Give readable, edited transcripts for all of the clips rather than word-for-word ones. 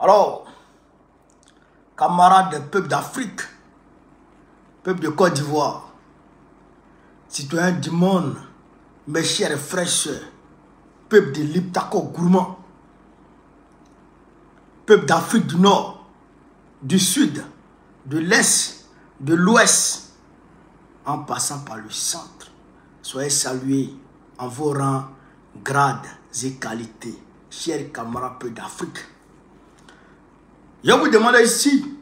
Alors, camarades des peuples d'Afrique, peuple de Côte d'Ivoire, citoyens du monde, mes chers frères et sœurs, peuple de l'Iptako gourmand, peuple d'Afrique du Nord, du Sud, de l'Est, de l'Ouest, en passant par le centre, soyez salués en vos rangs, grades et qualités, chers camarades peuples d'Afrique. Je vous demande ici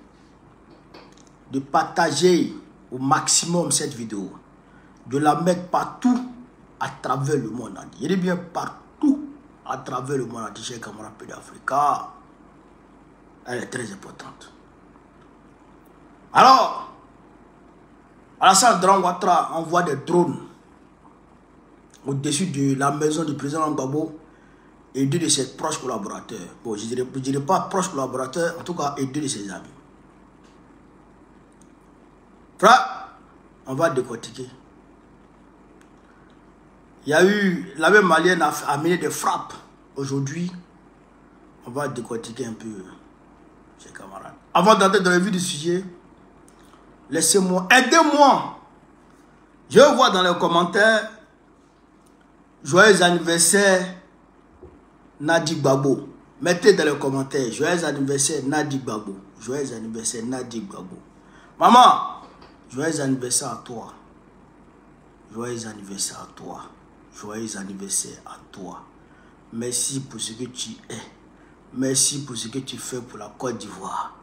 de partager au maximum cette vidéo, de la mettre partout à travers le monde entier. Je dis bien partout à travers le monde entier, chers camarades peuples d'Afrique, car elle est très importante. Alors, Alassane Dramane Ouattara envoie des drones au-dessus de la maison du président Gbagbo et deux de ses proches collaborateurs. Bon, je ne dirais pas proches collaborateurs, en tout cas, et deux de ses amis. Frère, on va décortiquer. Il y a eu, la même malienne a amené des frappes. Aujourd'hui, on va décortiquer un peu, chers camarades. Avant d'entrer dans le vif du sujet, laissez-moi, aidez-moi. Je vois dans les commentaires, joyeux anniversaire Nadi Gbagbo. Mettez dans les commentaires, joyeux anniversaire Nadi Gbagbo. Joyeux anniversaire Nadi Gbagbo. Maman, joyeux anniversaire à toi. Joyeux anniversaire à toi. Joyeux anniversaire à toi. Merci pour ce que tu es. Merci pour ce que tu fais pour la Côte d'Ivoire.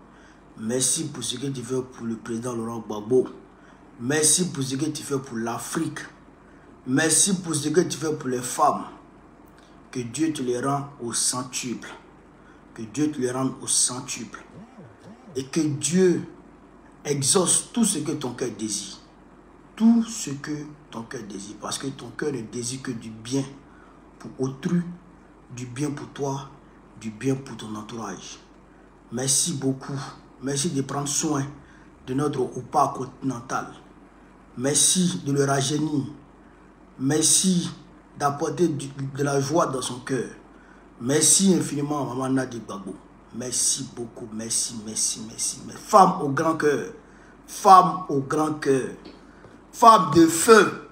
Merci pour ce que tu fais pour le président Laurent Gbagbo. Merci pour ce que tu fais pour l'Afrique. Merci pour ce que tu fais pour les femmes. Que Dieu te les rende au centuple. Que Dieu te les rende au centuple. Et que Dieu exauce tout ce que ton cœur désire. Tout ce que ton cœur désire. Parce que ton cœur ne désire que du bien pour autrui, du bien pour toi, du bien pour ton entourage. Merci beaucoup. Merci de prendre soin de notre Oupa continental. Merci de le rajeunir. Merci d'apporter de la joie dans son cœur. Merci infiniment, Maman Nadi Gbagbo. Merci beaucoup, merci. Femme au grand cœur. Femme au grand cœur. Femme de feu.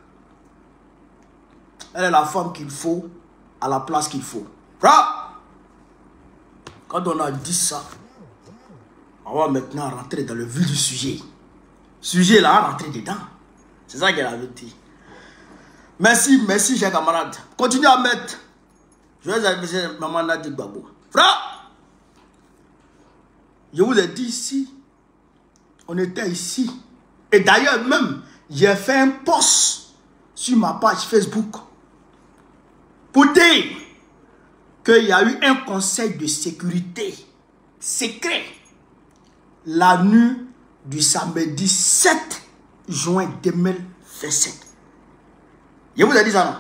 Elle est la femme qu'il faut à la place qu'il faut. Quand on a dit ça, on va maintenant rentrer dans le vif du sujet. Sujet là, rentrer dedans. C'est ça qu'elle avait dit. Merci, chers camarades. Continuez à mettre. Joyeux anniversaire, Maman Nadi Gbagbo. Frère, je vous ai dit ici, on était ici. Et d'ailleurs même, j'ai fait un post sur ma page Facebook pour dire qu'il y a eu un conseil de sécurité secret la nuit du samedi 7 juin 2027. Je vous ai dit ça, non?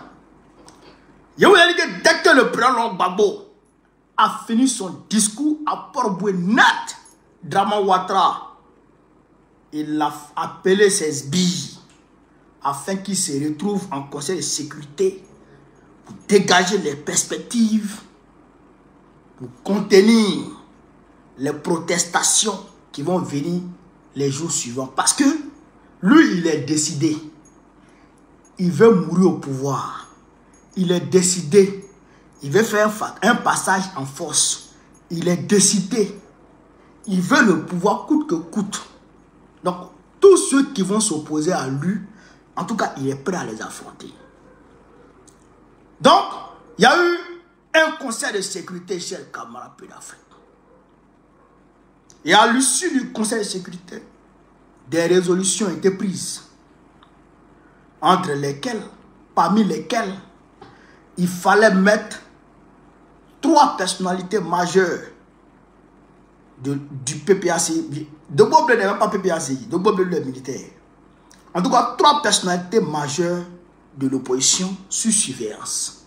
Je vous ai dit que dès que le président Gbagbo a fini son discours à Port-Bouénat, Dramane Ouattara, il a appelé ses sbires afin qu'ils se retrouvent en conseil de sécurité pour dégager les perspectives, pour contenir les protestations qui vont venir les jours suivants. Parce que lui, il est décidé. Il veut mourir au pouvoir. Il est décidé. Il veut faire un passage en force. Il est décidé. Il veut le pouvoir coûte que coûte. Donc, tous ceux qui vont s'opposer à lui, en tout cas, il est prêt à les affronter. Donc, il y a eu un conseil de sécurité chez le camarade d'Afrique. Et à l'issue du conseil de sécurité, des résolutions ont été prises. Entre lesquelles, parmi lesquelles, il fallait mettre 3 personnalités majeures du PPACI. De Bob n'est même pas PPACI, de Bob est militaire. En tout cas, 3 personnalités majeures de l'opposition sous surveillance.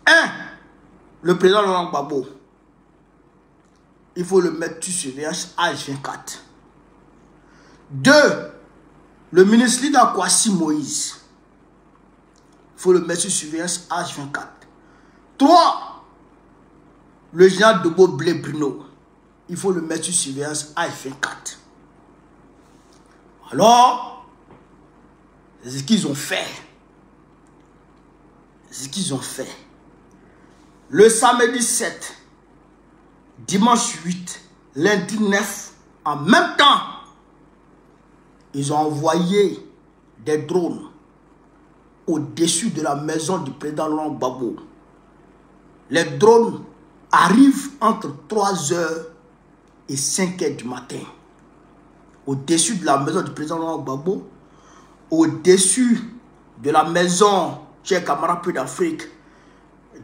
1. Le président Laurent Gbagbo. Il faut le mettre sous surveillance H24. 2. Le ministre Lida Kwasi Moïse. Il faut le mettre sous surveillance H24. 3. le général de Blé Bruno, il faut le mettre sur surveillance AF24. Alors, c'est ce qu'ils ont fait. C'est ce qu'ils ont fait. Le samedi 7, dimanche 8, lundi 9, en même temps, ils ont envoyé des drones au-dessus de la maison du président Laurent Gbagbo. Les drones arrivent entre 3h et 5h du matin. Au-dessus de la maison du président Laurent Gbagbo, au-dessus de la maison, chers camarades peu d'Afrique,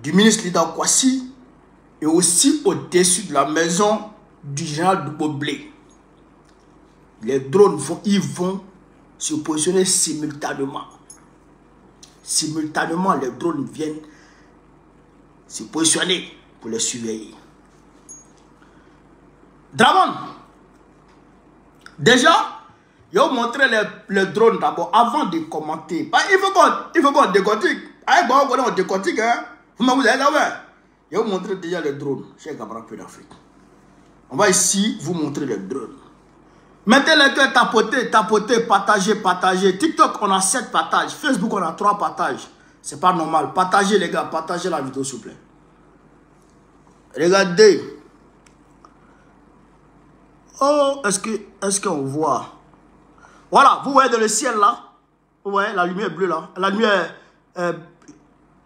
du ministre Lida Kwasi, et aussi au-dessus de la maison du général Doubo Blé. Les drones ils vont se positionner simultanément. Simultanément, les drones viennent se positionner pour les surveiller. Dramon, déjà, je vais vous montrer les drones d'abord avant de commenter. Il faut qu'on décortique. On décortique, hein. Vous avez je vais vous montrer déjà les drones, chers camarades d'Afrique. On va ici vous montrer les drones. Mettez les cœurs, tapoter, partager. TikTok, on a 7 partages. Facebook, on a 3 partages. C'est pas normal. Partagez, les gars. Partagez la vidéo, s'il vous plaît. Regardez. Oh, est-ce qu'on voit? Voilà, vous voyez dans le ciel, là. Vous voyez la lumière bleue, là. La lumière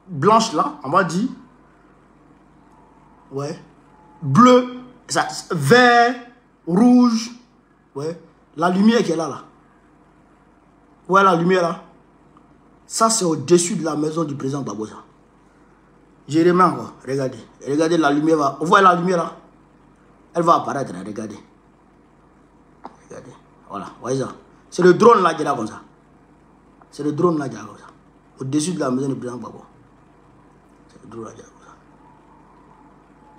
blanche, là. On va dire. Ouais. Bleu. Vert. Rouge. Ouais, la lumière qui est là, là. Ouais, la lumière là. Ça, c'est au-dessus de la maison du président Gbagbo. Jérémie, quoi. Regardez. Regardez la lumière. Va. Vous voyez la lumière là? Elle va apparaître, là. Regardez. Regardez. Voilà. Vous voyez ça? C'est le drone là qui est là comme ça. C'est le drone là qui est là comme ça. Au-dessus de la maison du président Gbagbo. C'est le drone là qui est là comme ça.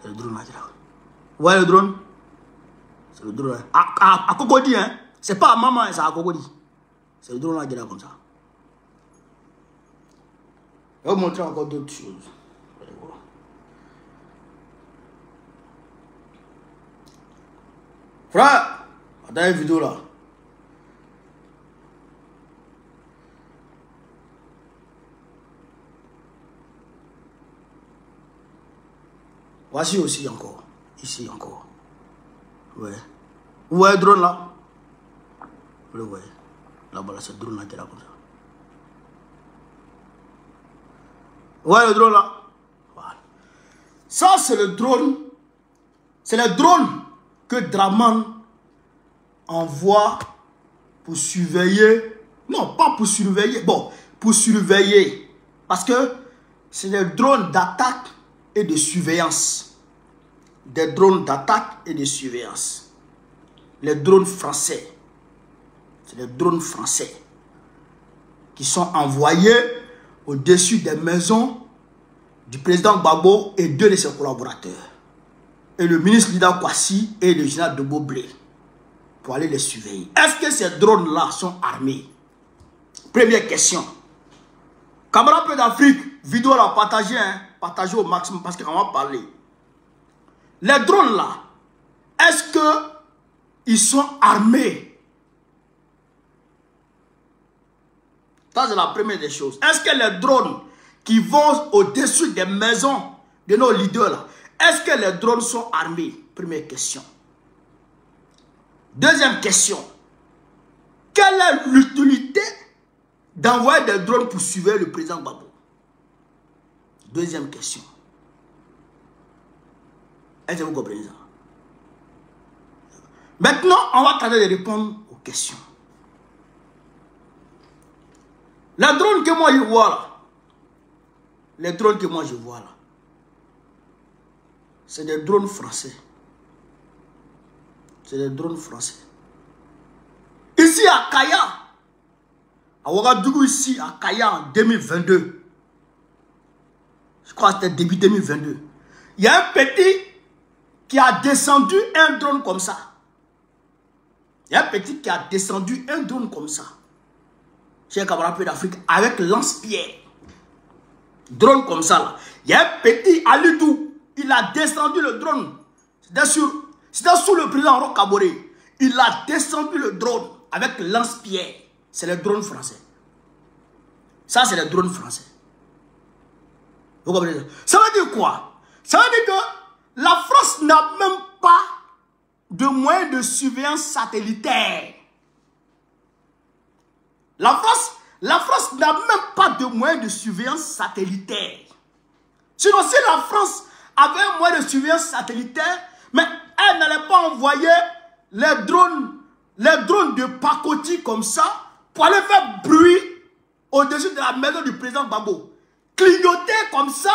C'est le drone là qui est là. Vous voyez le drone? C'est le drone. À Cocody, hein. C'est pas à maman, c'est à Cocody. C'est le drone là qui est là comme ça. Je vais vous montrer encore d'autres choses. Frère, attends une vidéo là. Voici aussi encore. Ici encore. Ouais. Vous voyez le drone là? Vous le voyez? Là-bas, c'est le drone là qui est là comme ça. Vous voyez le drone là? Voilà. Ça, c'est le drone. C'est le drone que Draman envoie pour surveiller. Non, pas pour surveiller. Bon, pour surveiller. Parce que c'est des drones d'attaque et de surveillance. Des drones d'attaque et de surveillance. Les drones français. C'est les drones français qui sont envoyés au-dessus des maisons du président Gbagbo et 2 de ses collaborateurs. Et le ministre Lida Kwasi et le général de Blé pour aller les surveiller. Est-ce que ces drones-là sont armés? Première question. Camarades peu d'Afrique, vidéo là, partagez, hein, partagez au maximum parce qu'on va parler. Les drones là, est-ce qu'ils sont armés? Ça c'est la première des choses. Est-ce que les drones qui vont au-dessus des maisons de nos leaders là, est-ce que les drones sont armés? Première question. Deuxième question. Quelle est l'utilité d'envoyer des drones pour surveiller le président Gbagbo? Deuxième question. Est-ce que vous comprenez ça? Maintenant, on va tenter de répondre aux questions. Les drones que moi je vois là, les drones que moi je vois là, c'est des drones français. C'est des drones français. Ici à Kaya, à Ouagadougou, ici à Kaya en 2022, je crois que c'était début 2022, il y a un petit qui a descendu un drone comme ça. Il y a un petit qui a descendu un drone comme ça. Chez camarades d'Afrique, avec lance-pierre. Drone comme ça là. Il y a un petit Alidou il a descendu le drone. C'était sous le président Roch Kaboré. Il a descendu le drone avec lance-pierre. C'est le drone français. Ça, c'est le drone français. Vous comprenez ça? Ça veut dire quoi? Ça veut dire que la France n'a même pas de moyens de surveillance satellitaire. La France n'a même pas de moyens de surveillance satellitaire. Sinon, si la France avait un moyen de surveillance satellitaire, mais elle n'allait pas envoyer les drones de pacotille comme ça pour aller faire bruit au-dessus de la maison du président Gbagbo. Clignoter comme ça,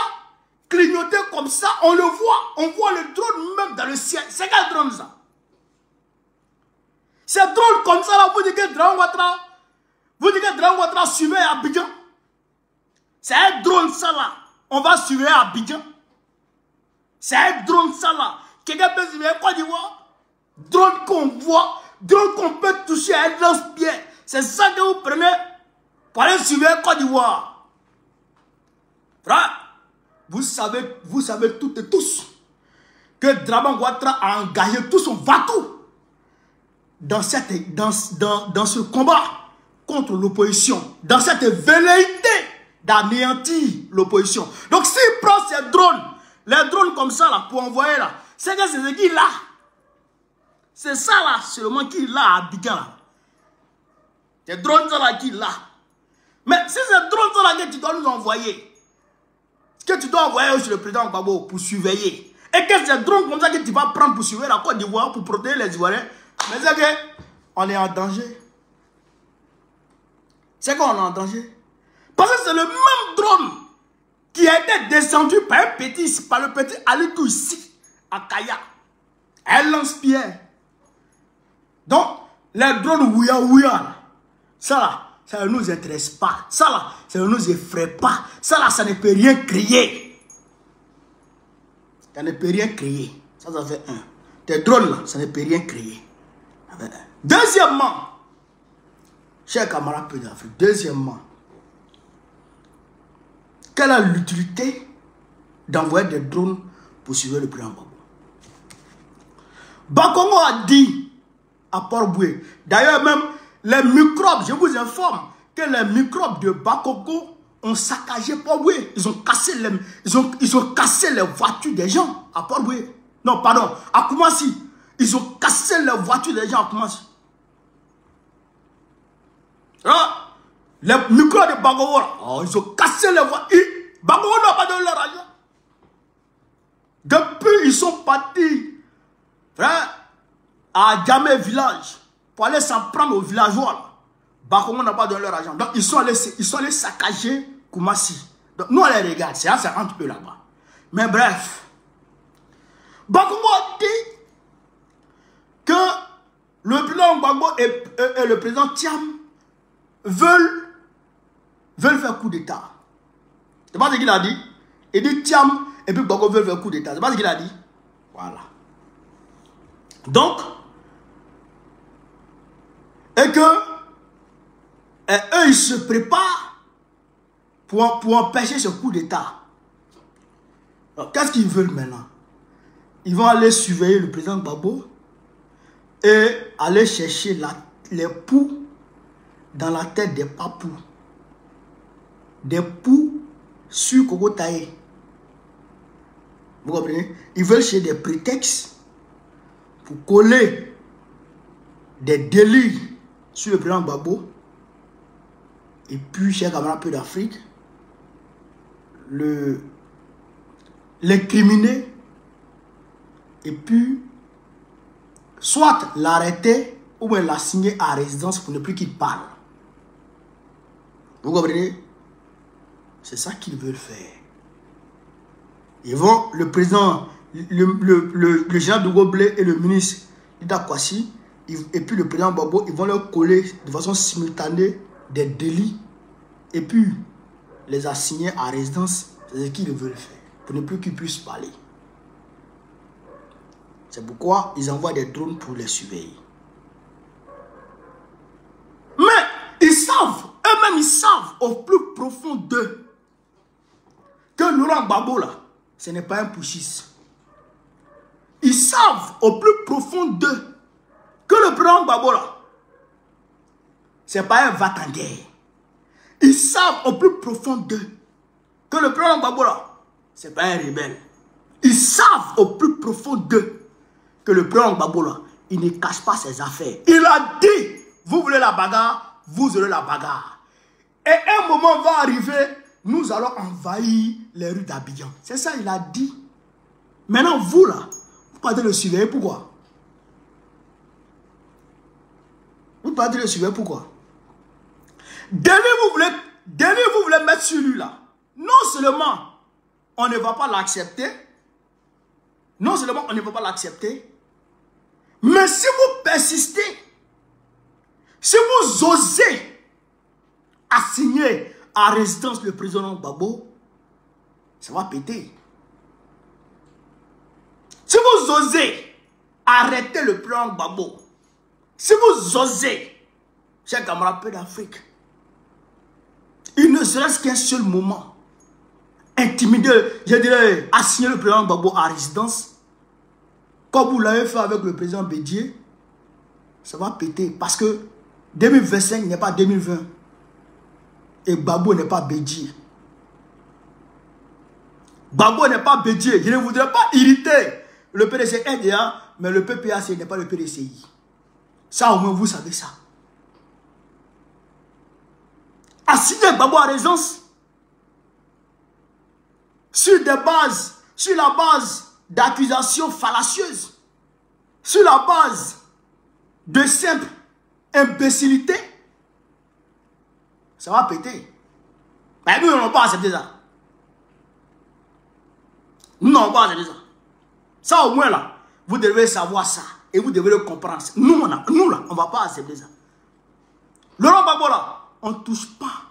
on le voit, on voit le drone même dans le ciel. C'est quel drone ça? C'est drone comme ça là, vous dites que Draman Ouattara surveille Abidjan. C'est un drone ça là, on va surveiller Abidjan. C'est un drone ça là, quelqu'un peut surveiller Côte d'Ivoire. Drone qu'on voit, drone qu'on peut toucher à un lance-pierre. C'est ça que vous prenez pour aller surveiller Côte d'Ivoire. Vous savez toutes et tous que Draman Ouattara a engagé tout son vatou dans ce combat contre l'opposition, dans cette velléité d'anéantir l'opposition. Donc s'il prend ces drones, les drones comme ça là, pour envoyer là, c'est que c'est ce qu'il a. C'est ça là seulement qu'il a à Abidjan là. Ces drones ça là qu'il a. Mais si ces drones ça là que tu dois nous envoyer, que tu dois envoyer sur le président Gbagbo pour surveiller, et que c'est drone comme ça que tu vas prendre pour surveiller la Côte d'Ivoire, pour protéger les Ivoiriens, mais c'est qu'on est en danger. C'est qu'on est en danger. Parce que c'est le même drone qui a été descendu par le petit Alitou ici, à Kaya. Un lance-pierre. Donc, les drones ouya, ça là, ça ne nous intéresse pas. Ça là, ça ne nous effraie pas. Ça là, ça ne peut rien créer. Ça ne peut rien créer. Ça fait un. Tes drones là, ça ne peut rien créer. Deuxièmement, chers camarades peu d'Afrique, deuxièmement, quelle est l'utilité d'envoyer des drones pour suivre le président Gbagbo? Bakongo a dit à Port-Boué, d'ailleurs même les microbes, je vous informe que les microbes de Bakongo ont saccagé Port-Boué. Ils ont cassé les voitures des gens à Port-Boué. Non, pardon, à Koumassi. Ils ont cassé les voitures des gens à Koumassi. Les microbes de Bakongo, ils ont cassé les voitures. Bakongo n'a pas donné leur argent. Depuis, ils sont partis à Djamé village pour aller s'en prendre aux villageois. Bakongo n'a pas donné leur argent. Donc, ils sont allés saccager Koumassi. Donc, nous, on les regarde. C'est entre eux là-bas. Mais bref, Bakongo a dit que le président Gbagbo et le président Thiam veulent faire coup d'État. C'est pas ce qu'il a dit. Il dit Thiam et puis Gbagbo veulent faire coup d'État. C'est pas ce qu'il a dit. Voilà. Donc, et que eux, ils se préparent pour empêcher ce coup d'État. Qu'est-ce qu'ils veulent maintenant? Ils vont aller surveiller le président Gbagbo et aller chercher les poux dans la tête des papous. Des poux sur Kokotaï. Vous comprenez? Ils veulent chercher des prétextes pour coller des délits sur le président Gbagbo. Et puis, chers camarades peu d'Afrique, l'incriminer et puis soit l'arrêter ou bien l'assigner à résidence pour ne plus qu'il parle. Vous comprenez? C'est ça qu'ils veulent faire. Ils vont, le président, le général de Goblé et le ministre Ida Kwasi, et puis le président Gbagbo, ils vont leur coller de façon simultanée des délits et puis les assigner à résidence. C'est ce qu'ils veulent faire pour ne plus qu'ils puissent parler. C'est pourquoi ils envoient des drones pour les surveiller. Mais ils savent, eux-mêmes ils savent au plus profond d'eux que Laurent Gbagbo là, ce n'est pas un putschiste. savent au plus profond d'eux que le président Gbagbo là, c'est pas un va-t-en-guerre. Ils savent au plus profond d'eux que le président Gbagbo là, c'est pas un rebelle. Ils savent au plus profond d'eux que le président Gbagbo là, il ne cache pas ses affaires. Il a dit, vous voulez la bagarre, vous aurez la bagarre. Et un moment va arriver, nous allons envahir les rues d'Abidjan. C'est ça, il a dit. Maintenant, vous là, vous partez le surveiller, pourquoi? Vous partez le surveiller, pourquoi? Dès vous voulez mettre sur lui là. Non seulement on ne va pas l'accepter, non seulement on ne va pas l'accepter, mais si vous persistez, si vous osez assigner à résidence le président Gbagbo, ça va péter. Si vous osez arrêter le président Gbagbo, si vous osez, chers camarades peu d'Afrique, il ne serait-ce qu'un seul moment, intimider, je dirais, assigner le président Gbagbo à résidence, comme vous l'avez fait avec le président Bédié, ça va péter. Parce que 2025 n'est pas 2020. Et Gbagbo n'est pas Bédié. Gbagbo n'est pas Bédié. Je ne voudrais pas irriter le PDC NDA, mais le PPAC n'est pas le PDCI. Ça, au moins, vous savez ça. Assigner Gbagbo à résidence sur la base d'accusations fallacieuses, sur la base de simple imbécilité, ça va péter. Mais nous n'allons pas accepter ça. Nous n'allons pas accepter ça. Ça au moins là, vous devez savoir ça et vous devez le comprendre. Nous là, on ne va pas accepter ça. Laurent Gbagbo là, on ne touche pas.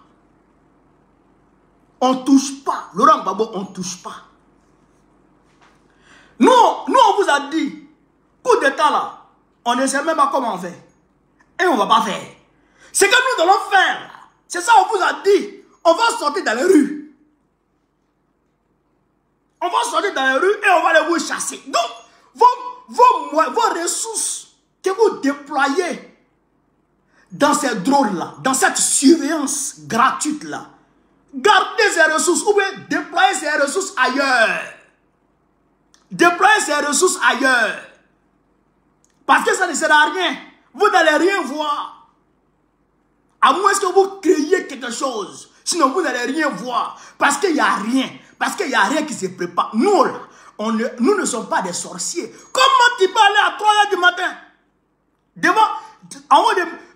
On ne touche pas. Laurent Gbagbo, on ne touche pas. Nous, on vous a dit, coup d'état là, on ne sait même pas comment on fait. Et on ne va pas faire. Ce que nous allons faire, c'est ça on vous a dit. On va sortir dans les rues. On va sortir dans les rues et on va les vous chasser. Donc, vos ressources que vous déployez dans ces drones-là, dans cette surveillance gratuite-là, gardez ces ressources ou bien déployez ces ressources ailleurs. Déployez ces ressources ailleurs. Parce que ça ne sert à rien. Vous n'allez rien voir. À moins que vous créiez quelque chose. Sinon, vous n'allez rien voir. Parce qu'il n'y a rien. Parce qu'il n'y a rien qui se prépare. Nous, là, nous ne sommes pas des sorciers. Comment tu peux aller à 3 h du matin? Devant,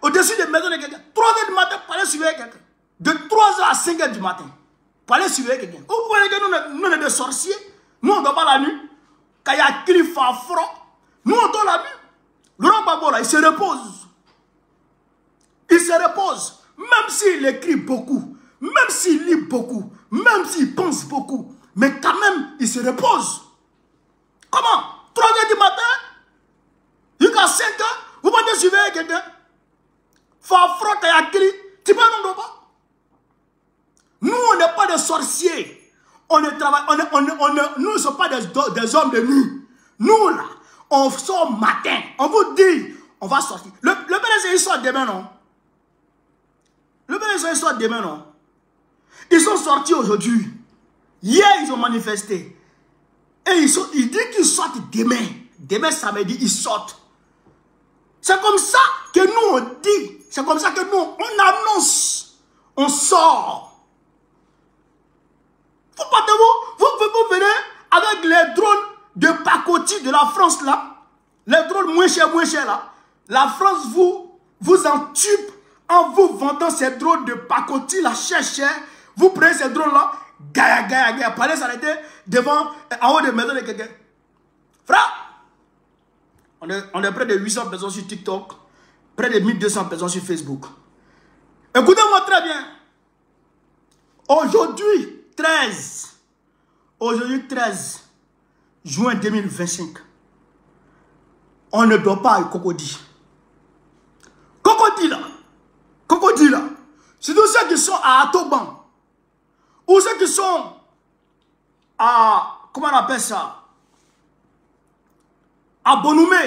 au-dessus des maisons de quelqu'un. 3 h du matin pour aller surveiller quelqu'un. De 3 h à 5 h du matin. Pour aller surveiller quelqu'un. Vous voyez que nous sommes des sorciers. Nous, on ne dort pas la nuit. Quand il y a cri froid, nous, on dort la nuit. Laurent Gbagbo, là, il se repose. Il se repose. Même s'il écrit beaucoup, même s'il lit beaucoup, même s'il pense beaucoup, mais quand même, il se repose. Comment? 3 h du matin, jusqu'à 5 h, vous pouvez surveiller quelqu'un. Froid, quand il y a cri, tu peux non pas. Nous, on n'est pas des sorciers. On ne travaille, nous ne sommes pas des hommes de nuit. Nous, là, on sort matin. On vous dit, on va sortir. Le PDC, il sort demain, non? Le PDC, il sort demain, non? Ils sont sortis aujourd'hui. Hier, ils ont manifesté. Et ils disent qu'ils sortent demain. Demain, samedi, ils sortent. C'est comme ça que nous, on dit. C'est comme ça que nous, on annonce. On sort. Vous venez avec les drones de pacotille de la France là, les drones moins chers là. La France vous entube en vous vendant ces drones de pacotille là, cher. Vous prenez ces drones là, gaya, pour aller s'arrêter devant, en haut de maison de quelqu'un. Frère, on est près de 800 personnes sur TikTok, près de 1200 personnes sur Facebook. Écoutez-moi très bien. Aujourd'hui, 13 juin 2025, on ne doit pas à Cocody. Cocody là, c'est tous ceux qui sont à Atoban, ou ceux qui sont à, comment on appelle ça, à Bonoumé,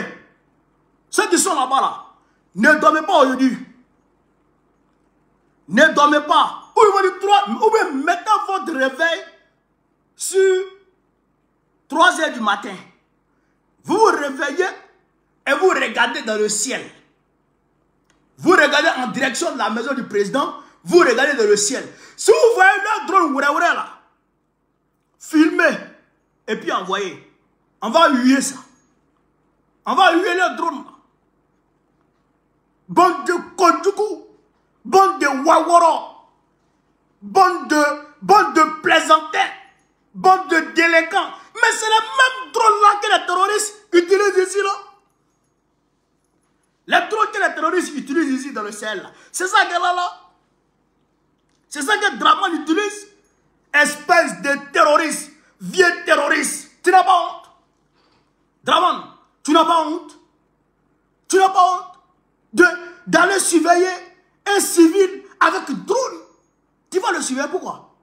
ceux qui sont là-bas, là, ne dormez pas aujourd'hui. Ne dormez pas. Ou bien mettez votre réveil sur 3 heures du matin. Vous vous réveillez et vous regardez dans le ciel. Vous regardez en direction de la maison du président. Vous regardez dans le ciel. Si vous voyez le drone là, filmez et puis envoyez. On va huer ça. On va huer le drone. Bande de Kodjoukou, bande de Waworo, bande de plaisantins, bande de délinquants. Mais c'est le même drone là que les terroristes utilisent ici là. Les drones que les terroristes utilisent ici dans le Sahel. C'est ça qu'elle a là. C'est ça que Draman utilise. Espèce de terroriste, vieux terroriste. Tu n'as pas honte? Draman, tu n'as pas honte? Tu n'as pas honte d'aller surveiller un civil avec drone? Tu vas le surveiller pourquoi?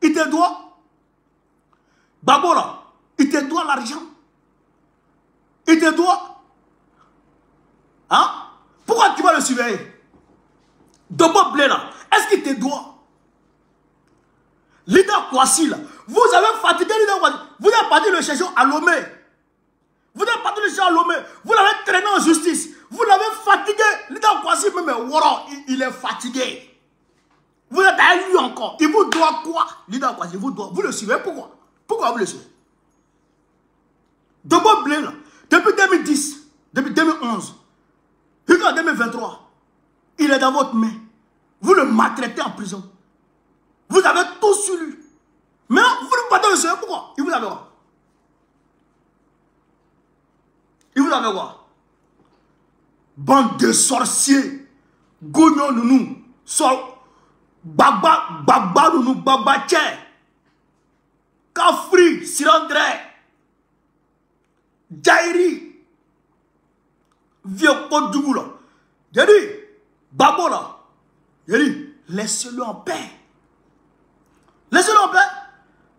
Il te doit. Babo là, il te doit l'argent. Il te doit. Hein? Pourquoi tu vas le surveiller? Dobo Blé là, est-ce qu'il te doit? Leader Kwasi là, vous avez fatigué Leader Kwasi. Vous avez parti le chercher à Lomé. Vous avez parti le chercher à Lomé. Vous l'avez traîné en justice. Vous l'avez fatigué. Leader Kwasi, même Woro, il est fatigué. Vous êtes à lui encore. Il vous doit quoi? Leader Kwasi, vous doit. Vous le suivez pourquoi? Pourquoi vous le suivez? Dobo Blé là, depuis 2010, depuis 2011, jusqu'en 2023, il est dans votre main. Vous le maltraitez en prison. Vous avez tout sur lui. Maintenant, vous ne partez le suivre pourquoi? Il vous avait quoi? Il vous avait quoi? Bande de sorciers. Gougnon nounou. Baba nounou. Baba tché. Kafri. Sirandre. Jairi. Vieux Kodjougou là. J'ai dit. Babo là. J'ai dit. Laissez-le en paix. Laissez-le en paix.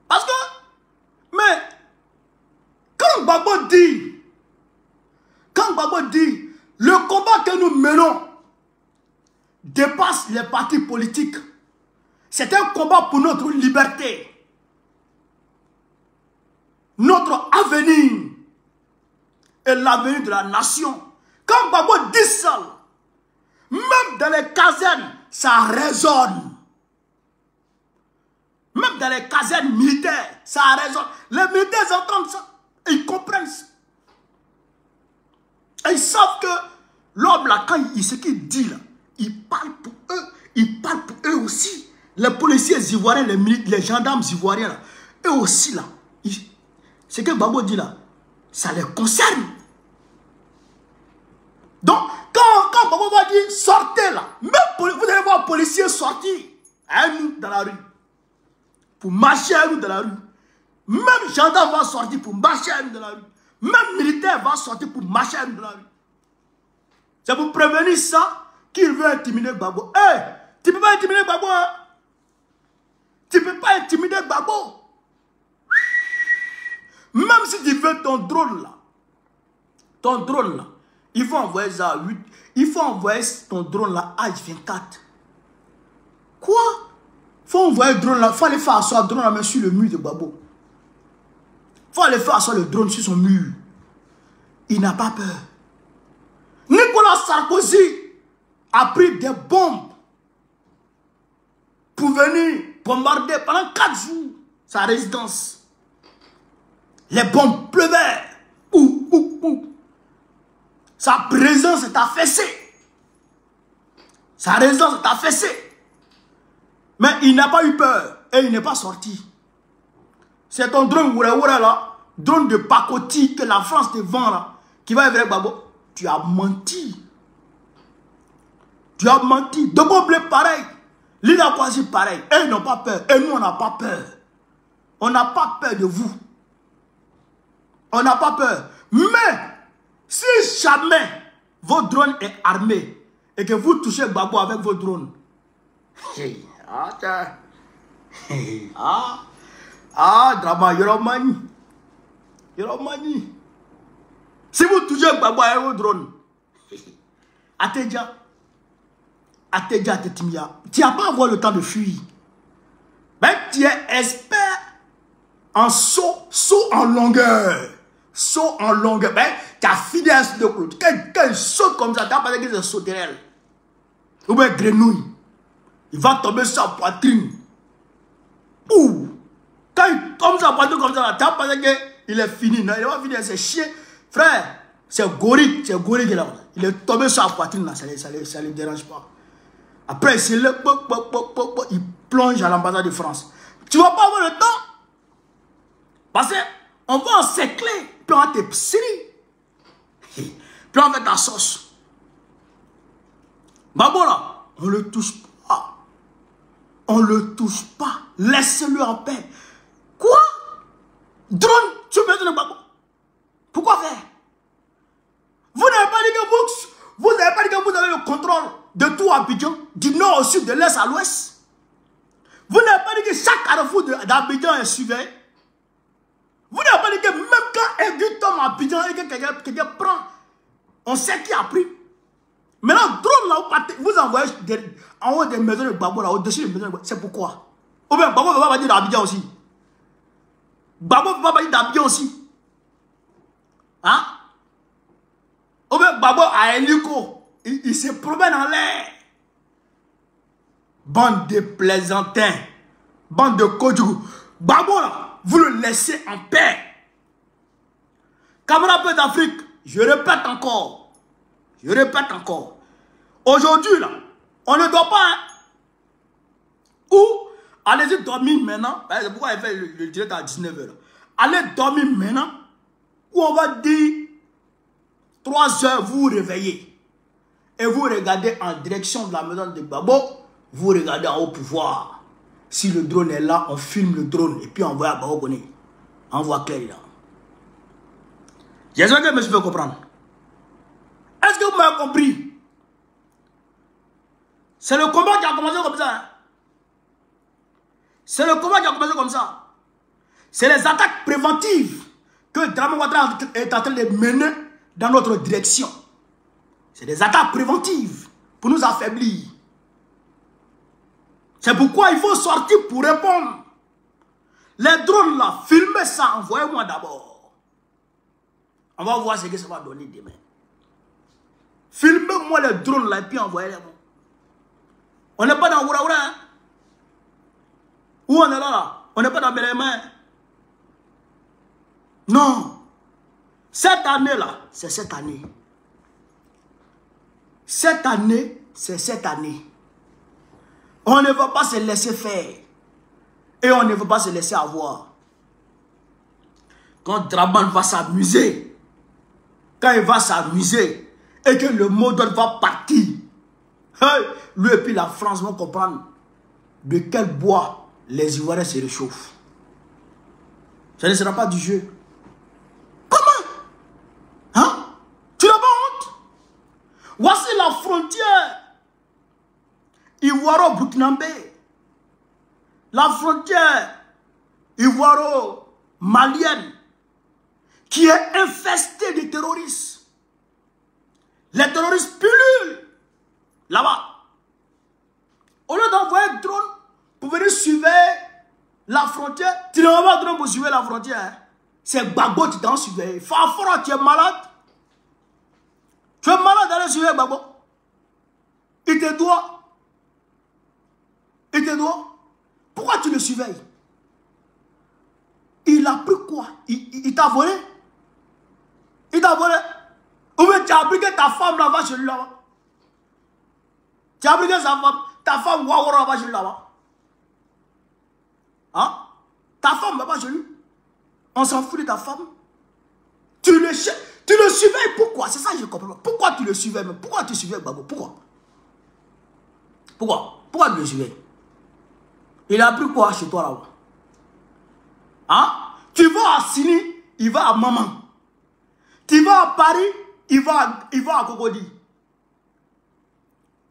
Parce que. Mais. Quand Babo dit. Le combat que nous menons dépasse les partis politiques. C'est un combat pour notre liberté. Notre avenir. Et l'avenir de la nation. Quand Babo dit ça, même dans les casernes, ça résonne. Même dans les casernes militaires, ça résonne. Les militaires entendent ça. Et ils comprennent ça. Et ils savent que l'homme là, quand ce qu'il dit là, il parle pour eux. Il parle pour eux aussi. Les policiers ivoiriens, les gendarmes ivoiriens là, eux aussi là. Ce que Babo dit là, ça les concerne. Donc, quand Babo va dire sortez là, même vous allez voir un policier sortir à nous dans la rue. Pour marcher à nous dans la rue. Même gendarme va sortir pour marcher à nous dans la rue. Même militaire va sortir pour marcher à nous dans la rue. C'est pour prévenir ça qu'il veut intimider Babo. Hey, tu ne peux pas intimider Babo. Hein? Tu ne peux pas intimider Babo. Même si tu veux ton drone là, il faut envoyer ça à 8. Il faut envoyer ton drone là à H24. Quoi? Il faut envoyer le drone là. Il faut aller faire asseoir le drone là sur le mur de Babo. Il faut aller faire asseoir le drone sur son mur. Il n'a pas peur. Nicolas Sarkozy a pris des bombes pour venir bombarder pendant 4 jours sa résidence. Les bombes pleuvaient. Sa présence est affaissée. Sa résidence est affaissée. Mais il n'a pas eu peur et il n'est pas sorti. C'est ton drone Oura là, drone de pacotille que la France te vend là, qui va avec Babo. Tu as menti. Tu as menti. Dobo Blé pareil. Leader Kwasi pareil. Et ils n'ont pas peur. Et nous, on n'a pas peur. On n'a pas peur de vous. On n'a pas peur. Mais, si jamais votre drone est armé et que vous touchez Babo avec vos drones, drama, Yoromani. Si vous vous touchez Gbagbo avec vos drones. Atedja, Tetimia, tu n'as pas avoir le temps de fuir. Mais tu es expert en saut en longueur. Saut en longueur. Ben, tu as fini à ce de Claude. Quand il saute comme ça, tu n'as pas dit que c'est sauterelle. Ou bien grenouille. Il va tomber sur sa poitrine. Ouh! Quand il tombe sur sa poitrine comme ça, tu n'as pas dit qu'il est fini. Non, il va finir, c'est chien. Frère, c'est gorille qui est là. Il est tombé sur sa poitrine là, ça ne le dérange pas. Après, c'est le il plonge à l'ambassade de France. Tu ne vas pas avoir le temps. Parce qu'on va encercler, puis on va te serrer. Puis on va ta sauce. Gbagbo là, on ne le touche pas. On ne le touche pas. Laisse-le en paix. Quoi? Drone, tu veux mettre le Gbagbo? Pourquoi faire? Vous n'avez pas dit que vous avez le contrôle de tout Abidjan, du nord au sud, de l'est à l'ouest. Vous n'avez pas dit que chaque carrefour d'Abidjan est surveillé. Vous n'avez pas dit que même quand Aigu tombe à Abidjan et que quelqu'un prend, on sait qui a pris. Maintenant, drone là, vous envoyez en haut des maisons de Gbagbo, là, au-dessus des maisons de Gbagbo. C'est pourquoi? Ou bien Gbagbo ne va pas dire d'Abidjan aussi. Gbagbo ne va pas dire d'Abidjan aussi. Hein? Ou bien Gbagbo a hélico. Il se promène en l'air. Bande de plaisantins. Bande de Kodjougou. Gbagbo là, vous le laissez en paix. Camarades d'Afrique, je répète encore. Aujourd'hui là, on ne doit pas. Ou allez-y dormir maintenant. C'est pourquoi il fait le direct à 19h. Allez dormir maintenant. Ou on va dire 3 h, vous vous réveillez. Et vous regardez en direction de la maison de Gbagbo. Vous regardez en haut pour voir. Si le drone est là, on filme le drone. Et puis on voit à Gbagbo Koné. On voit clair là. J'espère que je me suis fait comprendre. Est-ce que vous m'avez compris? C'est le combat qui a commencé comme ça. Hein? C'est le combat qui a commencé comme ça. C'est les attaques préventives que Dramane Ouattara est en train de mener dans notre direction. C'est des attaques préventives pour nous affaiblir. C'est pourquoi il faut sortir pour répondre. Les drones là, filmez ça, envoyez-moi d'abord. On va voir ce que ça va donner demain. Filmez-moi les drones là et puis envoyez-les-moi. On n'est pas dans Oura-Oura. Hein? Où on est là? On n'est pas dans Bélémain. Non. Cette année-là, c'est cette année. Cette année, c'est cette année. On ne va pas se laisser faire. Et on ne va pas se laisser avoir. Quand Dramane va s'amuser, quand il va s'amuser, et que le mot d'ordre va partir, hey, lui et puis la France vont comprendre de quel bois les Ivoiriens se réchauffent. Ça ne sera pas du jeu. Comment? Hein? Tu n'as pas honte? Voici la frontière ivoiro-burkinabé. La frontière ivoiro-malienne qui est infestée de terroristes. Les terroristes pullulent là-bas. Au lieu d'envoyer un drone pour venir surveiller la frontière, tu n'envoies pas un drone pour surveiller la frontière. Hein? C'est Gbagbo qui t'en surveille. Fafora, tu es malade. Tu es malade d'aller surveiller Gbagbo. Il te doit. Il te doit. Pourquoi tu le surveilles? Il a pris quoi? Il t'a volé? Il t'a volé? Ou bien tu as appris que ta femme là-bas chez lui là-bas? Tu as appris que ta femme Wawara là-bas chez lui là-bas? Hein? Ta femme là-bas chez lui? On s'en fout de ta femme? Tu le surveilles pourquoi? C'est ça que je comprends pas. Pourquoi tu le surveilles? Pourquoi tu surveilles Gbagbo? Pourquoi? Pourquoi tu le surveilles? Il a appris quoi chez toi là-bas? Hein? Tu vas à Sini, il va à Maman. Tu vas à Paris, il va à Cocody.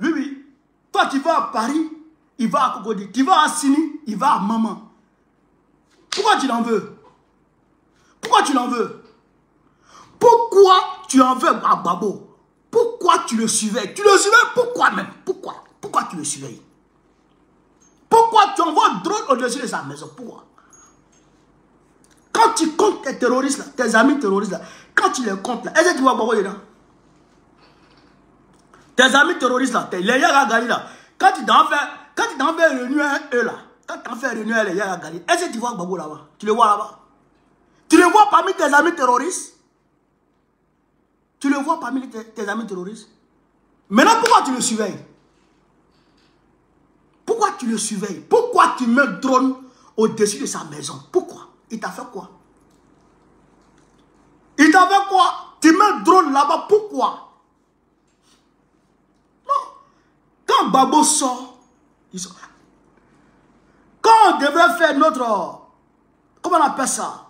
Oui, oui. Toi, tu vas à Paris, il va à Cocody. Tu vas à Sini, il va à Maman. Pourquoi tu l'en veux? Pourquoi tu l'en veux? Pourquoi tu en veux à Gbagbo, pourquoi tu le surveilles? Tu le surveilles pourquoi même? Pourquoi tu le surveilles? Pourquoi tu envoies un drone au-dessus de sa maison? Pourquoi? Quand tu comptes tes terroristes là, tes amis terroristes là, quand tu les comptes là, est-ce que tu vois Gbagbo dedans? Tes amis terroristes là, les Yaga Gali là, quand tu t'en fais réunion eux là, quand tu en fais réunion les Yaga Gali, est-ce que tu vois Gbagbo là-bas? Tu le vois là-bas? Tu le vois parmi tes amis terroristes? Tu le vois parmi tes amis terroristes? Maintenant, pourquoi tu le surveilles? Pourquoi tu le surveilles? Pourquoi tu mets un drone au-dessus de sa maison? Pourquoi? Il t'a fait quoi? Il t'a fait quoi? Tu mets un drone là-bas, pourquoi? Non. Quand Gbagbo sort, il sort. Quand on devrait faire notre... Comment on appelle ça?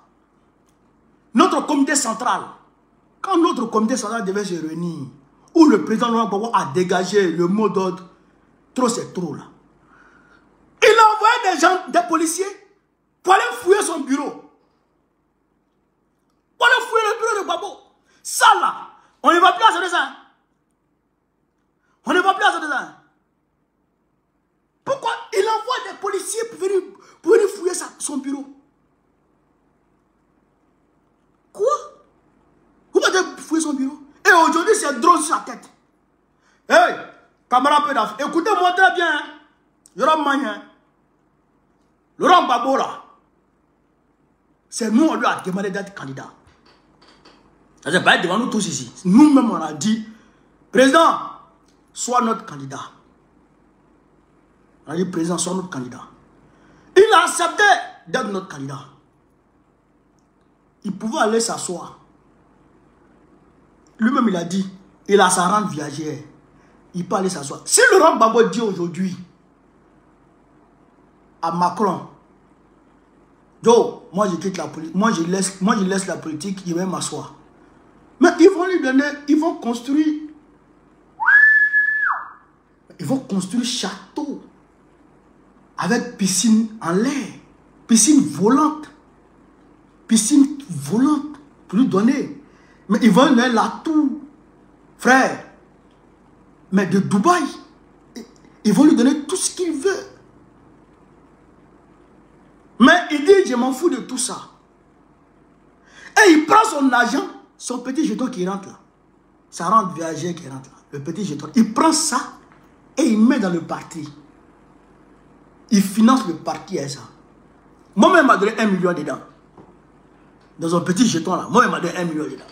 Notre comité central. Quand notre comité central devait se réunir, où le président Laurent Gbagbo a dégagé le mot d'ordre, trop c'est trop là. Il a envoyé des gens, des policiers, pour aller fouiller son bureau. Pour aller fouiller le bureau de Gbagbo. Ça là, on ne va plus à ça. On ne va plus à ça. Pourquoi il envoie des policiers pour venir fouiller son bureau? Quoi? Vous allez fouiller son bureau? Et aujourd'hui, c'est drone sur la tête. Hey, camarade Pédaf, écoutez-moi très bien. Hein? Laurent Magnin. Laurent Gbagbo là. C'est nous, on lui a demandé d'être candidat. Ça c'est pas devant nous tous ici. Nous-mêmes, on a dit, président, sois notre candidat. On a dit, président, sois notre candidat. Il a accepté d'être notre candidat. Il pouvait aller s'asseoir. Lui-même, il a dit, il a sa rente viagère. Il peut aller s'asseoir. Si Laurent Gbagbo dit aujourd'hui à Macron, yo, moi je quitte la politique, moi je laisse la politique, il va m'asseoir. Mais ils vont lui donner, ils vont construire château avec piscine en l'air, piscine volante pour lui donner. Mais ils vont lui donner la tour, frère, mais de Dubaï. Ils vont lui donner tout ce qu'il veut. Mais il dit, je m'en fous de tout ça. Et il prend son argent, son petit jeton qui rentre là. Ça rentre viagère qui rentre là. Le petit jeton. Il prend ça et il met dans le parti. Il finance le parti avec ça. Moi-même, il m'a donné 1 million dedans. Dans un petit jeton là. Moi, il m'a donné 1 million dedans.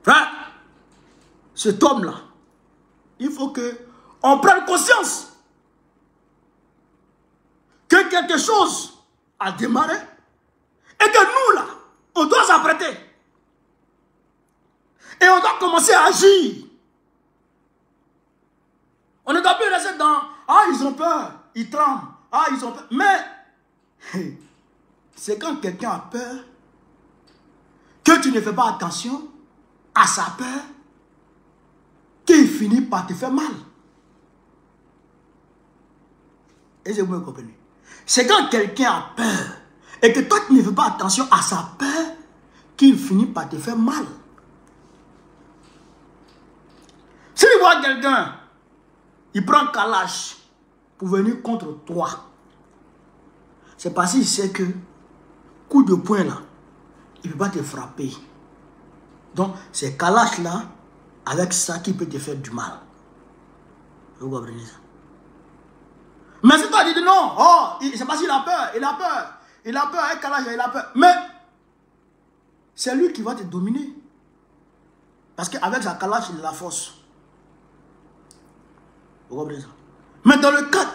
Frère, cet homme-là, il faut qu'on prenne conscience que quelque chose a démarré et que nous, là, on doit s'apprêter. Et on doit commencer à agir. On ne doit plus rester dans « Ah, ils ont peur, ils tremblent, ah, ils ont peur. » Mais, c'est quand quelqu'un a peur que tu ne fais pas attention à sa peur qu'il finit par te faire mal. Est-ce que vous me comprenez? C'est quand quelqu'un a peur et que toi tu ne fais pas attention à sa peur qu'il finit par te faire mal. Si tu vois quelqu'un, il prend Kalash pour venir contre toi, c'est parce qu'il sait que coup de poing là, il ne peut pas te frapper. Donc c'est Kalash là, avec ça qui peut te faire du mal. Vous comprenez ça? Mais si toi tu dis non, oh, c'est parce qu'il a peur, il a peur, avec Kalash, il a peur. Mais c'est lui qui va te dominer. Parce qu'avec sa Kalash, il a la force. Vous comprenez ça? Mais dans le cas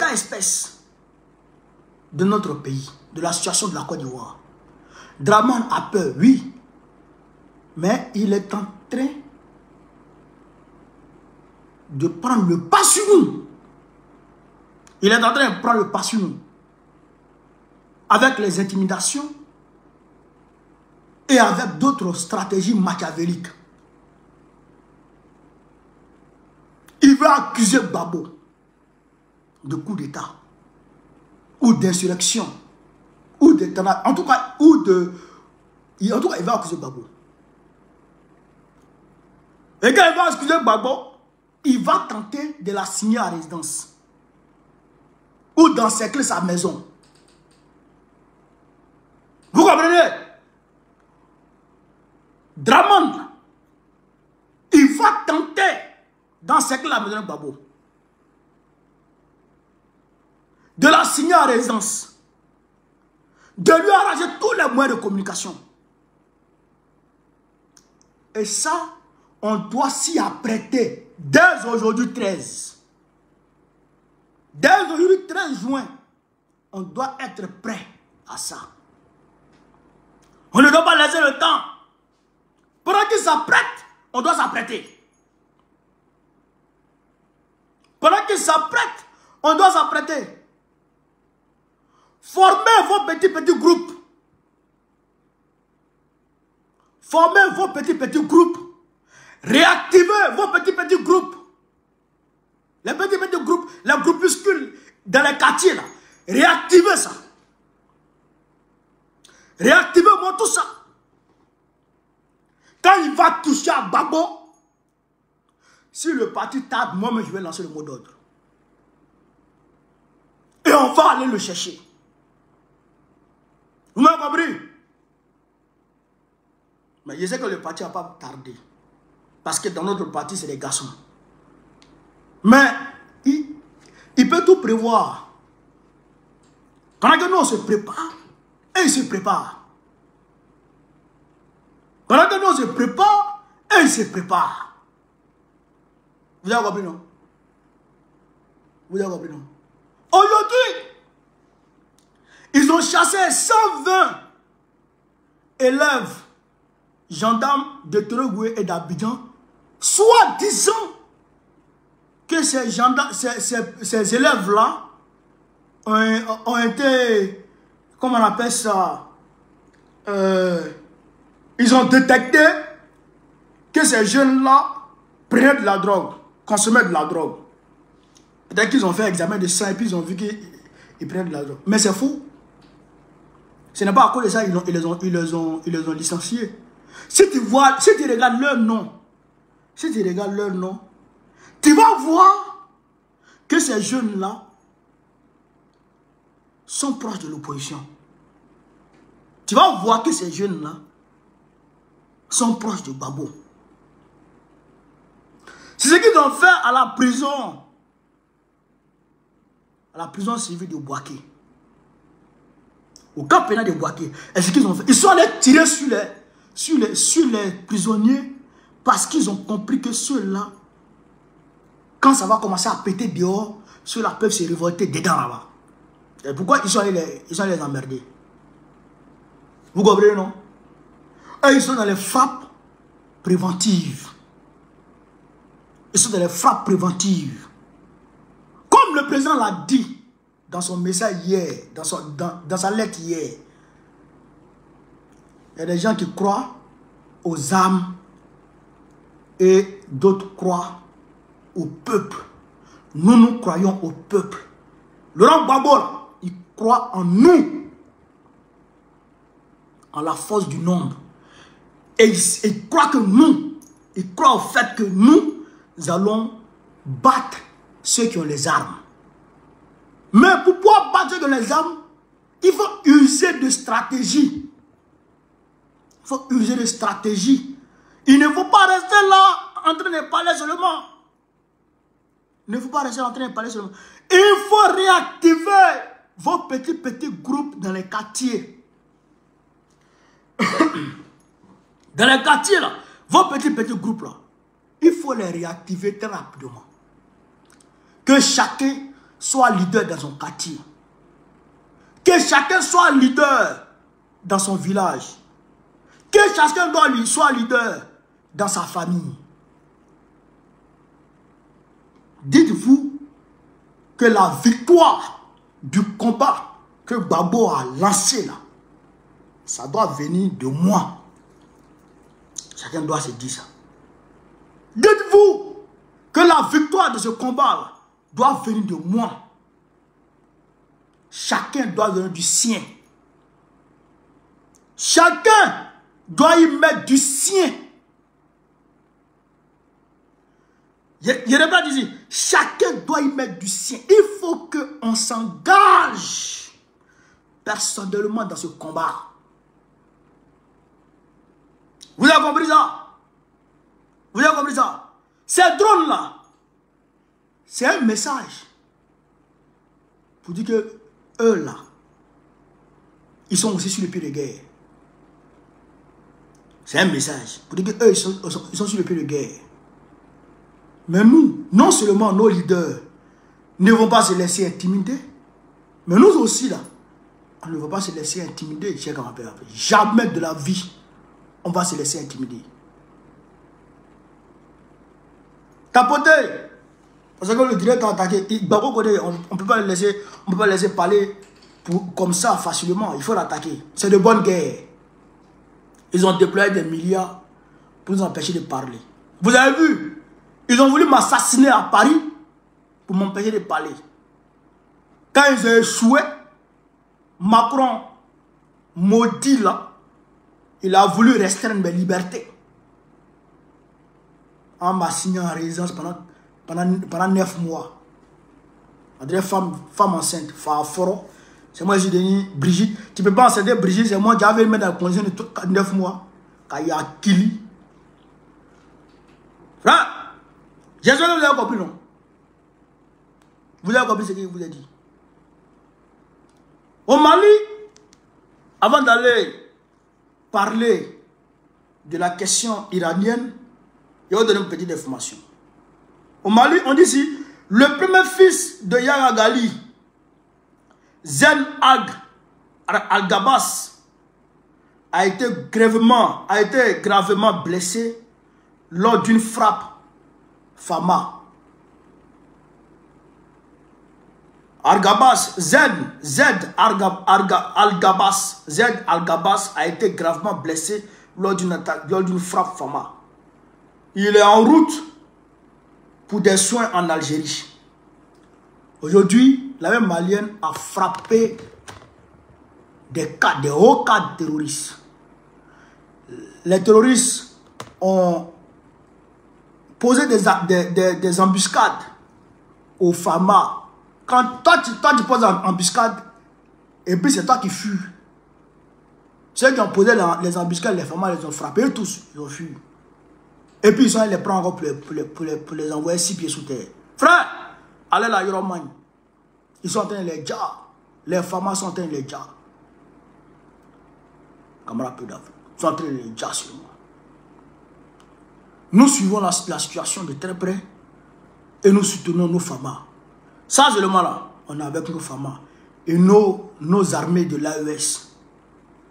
espèce de notre pays, de la situation de la Côte d'Ivoire, Dramane a peur, oui. Mais il est en train de prendre le pas sur nous. Il est en train de prendre le pas sur nous. Avec les intimidations et avec d'autres stratégies machiavéliques. Il veut accuser Gbagbo de coup d'État ou d'insurrection ou en tout cas ou En tout cas, il va accuser Gbagbo. Et quand il va accuser Gbagbo, il va tenter de la signer à résidence. Ou d'encercler sa maison. Vous comprenez? Dramane, il va tenter d'encercler la maison de Gbagbo. De la signer à résidence. De lui arranger tous les moyens de communication. Et ça, on doit s'y apprêter dès aujourd'hui 13. Dès aujourd'hui 13 juin, on doit être prêt à ça. On ne doit pas laisser le temps. Pendant qu'il s'apprête, on doit s'apprêter. Pendant qu'il s'apprête, on doit s'apprêter. Formez vos petits groupes. Formez vos petits groupes. Réactivez vos petits groupes. Les petits groupes, les groupuscules dans les quartiers là. Réactivez ça. Réactivez-moi tout ça. Quand il va toucher à Gbagbo, si le parti tarde, moi-même je vais lancer le mot d'ordre. Et on va aller le chercher. Vous m'avez compris? Mais je sais que le parti n'a pas tardé. Parce que dans notre parti, c'est des garçons. Mais il peut tout prévoir. Pendant que nous, on se prépare, et il se prépare. Pendant que nous, on se prépare, et il se prépare. Vous avez compris, non? Vous avez compris, non? Aujourd'hui, ils ont chassé 120 élèves, gendarmes de Torogoué et d'Abidjan, soit disant que ces élèves-là ont été, comment on appelle ça, ils ont détecté que ces jeunes-là prenaient de la drogue, consommaient de la drogue. Peut-être qu'ils ont fait un examen de sang et puis ils ont vu qu'ils prenaient de la drogue. Mais c'est faux. Ce n'est pas à cause de ça qu'ils les ont licenciés. Si tu regardes leur nom, tu vas voir que ces jeunes-là sont proches de l'opposition. Tu vas voir que ces jeunes-là sont proches de Gbagbo. C'est ce qu'ils ont fait à la prison. À la prison civile de Bouaké. Au camp pénal de Bouaké. Et ce qu'ils ont fait, ils sont allés tirer sur les prisonniers parce qu'ils ont compris que ceux-là, quand ça va commencer à péter dehors, ceux-là peuvent se révolter dedans là-bas. Et pourquoi ils sont allés les emmerder? Vous comprenez, non? Et ils sont dans les frappes préventives. Ils sont dans les frappes préventives. Comme le président l'a dit dans son message hier, dans sa lettre hier, il y a des gens qui croient aux âmes et d'autres croient au peuple. Nous croyons au peuple. Laurent Gbagbo, il croit en nous, en la force du nombre. Et il croit que il croit au fait que nous allons battre ceux qui ont les armes. Mais pour pouvoir battre ceux qui ont les armes, il faut user de stratégie. Il faut user de stratégie. Il ne faut pas rester là en train de parler seulement. Il ne faut pas rester en train de parler seulement. Il faut réactiver vos petits groupes dans les quartiers. Dans les quartiers là, vos petits groupes là, il faut les réactiver très rapidement. Que chacun soit leader dans son quartier. Que chacun soit leader dans son village. Que chacun soit leader dans sa famille. Dites-vous que la victoire du combat que Gbagbo a lancé là, ça doit venir de moi. Chacun doit se dire ça. Dites-vous que la victoire de ce combat là doit venir de moi. Chacun doit donner du sien. Chacun doit y mettre du sien. Je répète ici, chacun doit y mettre du sien. Il faut qu'on s'engage personnellement dans ce combat. Vous avez compris ça? Vous avez compris ça? Ces drones-là, c'est un message pour dire que eux là, ils sont aussi sur le pied de guerre. C'est un message pour dire que eux, ils sont sur le pied de guerre. Mais nous, non seulement nos leaders ne vont pas se laisser intimider, mais nous aussi là, on ne va pas se laisser intimider, chers camarades. Jamais de la vie, on va se laisser intimider. Tapoter, parce que le direct a attaqué, on ne peut pas le laisser parler comme ça facilement, il faut l'attaquer. C'est de bonne guerre. Ils ont déployé des milliards pour nous empêcher de parler. Vous avez vu? Ils ont voulu m'assassiner à Paris pour m'empêcher de parler. Quand ils ont échoué, Macron, maudit là, il a voulu restreindre mes libertés. On m'a signé en résidence pendant 9 mois. On dirait femme enceinte, fort. C'est moi qui ai dit, Brigitte, tu ne peux pas enceinter Brigitte, c'est moi qui avais mis dans la condition de 9 mois. Quand il y a Kili. Frère, j'espère que vous avez compris, non? Vous avez compris ce que je vous ai dit. Au Mali, avant d'aller parler de la question iranienne, je vais vous donner une petite information. Au Mali, on dit ici, le premier fils de Yahya Gali, Zen Al-Gabas, a été gravement blessé lors d'une frappe Fama. Al-Gabas, Z Al-Gabas a été gravement blessé lors d'une frappe Fama. Il est en route pour des soins en Algérie. Aujourd'hui, l'armée malienne a frappé des hauts cas de terroristes. Les terroristes ont posé des embuscades au Fama. Quand toi tu poses en embuscade, et puis c'est toi qui fuis. Ceux qui ont posé les embuscades, les Fama les ont frappés, eux tous, ils ont fui. Et puis ils sont allés les prendre pour les envoyer 6 pieds sous terre. Frère, allez là, Yoroman. Ils sont en train de les dire. Les Fama sont en train de les dire. Camarade Pedaf, ils sont en train de les dire sur moi. Nous suivons la situation de très près et nous soutenons nos Fama. Ça, seulement là, on est avec nos Fama et nos armées de l'AES.